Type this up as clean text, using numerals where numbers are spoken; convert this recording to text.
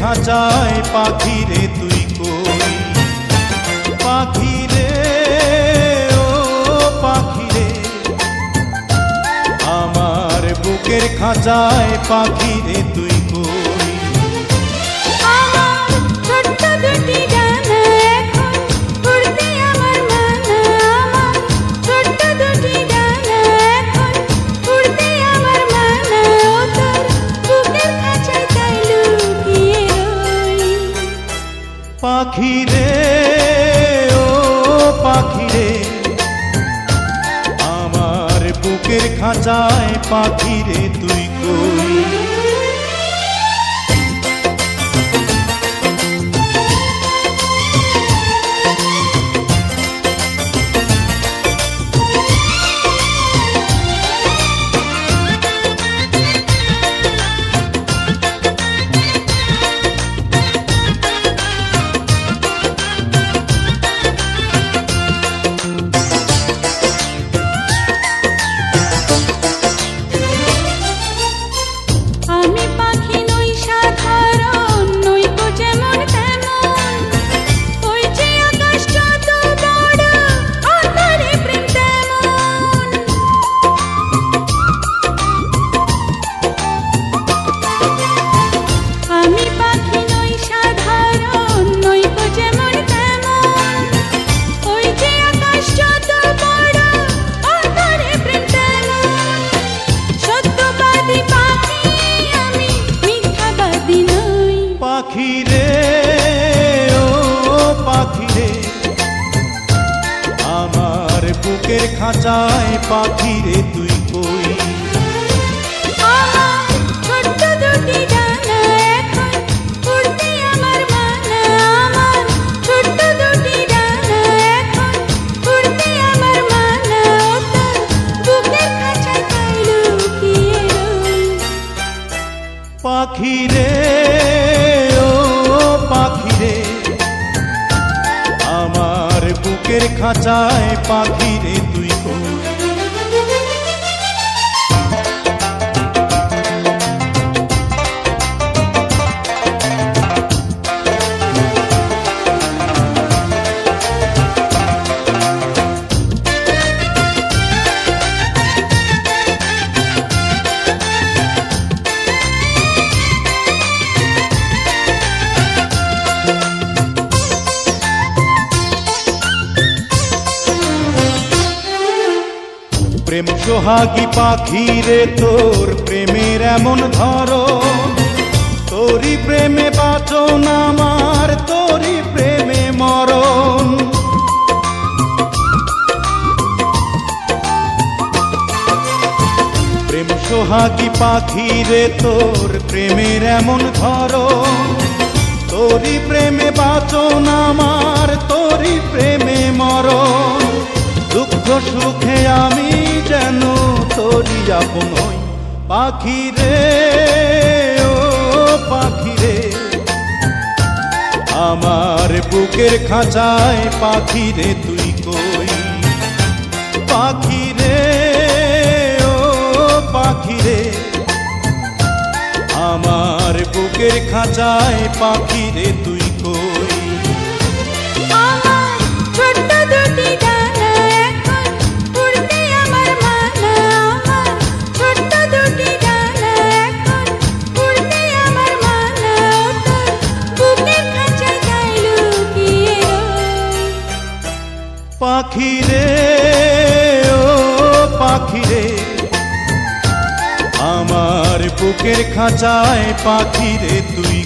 খাঁচায় পাখি রে তুই কই, পাখি রে ও পাখি রে, আমার বুকের খাঁচায় পাখি রে তুই কই। আমার ছোট্ট দুটি ডানা এখন উড়তে আমার মানা, আমার ছোট্ট দুটি ডানা এখন উড়তে আমার মানা, ও তোর বুকের খাঁচায় তাই লুকিয়ে রই। পাখি রে ও পাখি রে, আমার বুকের খাঁচায় পাখি রে তুই কই। পাখি রে ও পাখি রে, আমার বুকের খাঁচায় পাখি রে তুই কই। আমার ছোট্ট দুটি ডানা এখন উড়তে আমার মানা, আমার ছোট্ট দুটি ডানা এখন উড়তে আমার মানা, ও তোর বুকের খাঁচায় তাই লুকিয়ে রই। পাখি রে ও পাখি রে, আমার বুকের খাঁচায় পাখি রে তুই কই। প্রেম সোহাগী পাখি রে, তোর প্রেমের এমন ধরন, তোরই প্রেমে বাঁচন আমার, তোরই প্রেমে মরণ। প্রেম সোহাগী পাখি রে, তোর প্রেমের এমন ধরন, তোরই প্রেমে বাঁচন আমার, তোরই প্রেমে মরণ। দুঃখ সুখে আমি যেন তোরই আপন হই। পাখি রে ও পাখি রে, আমার বুকের খাঁচায় পাখি রে তুই কই। পাখি রে ও পাখি রে, আমার বুকের খাঁচায় পাখি রে তুই কই। আমার ছোট্ট দুটি ডানা এখন উড়তে আমার মানা, আমার ছোট্ট দুটি ডানা এখন উড়তে আমার মানা, ও তোর বুকের খাঁচায় তাই লুকিয়ে রই। পাখি রে ও পাখি রে, আমার বুকের খাঁচায় পাখি রে তুই।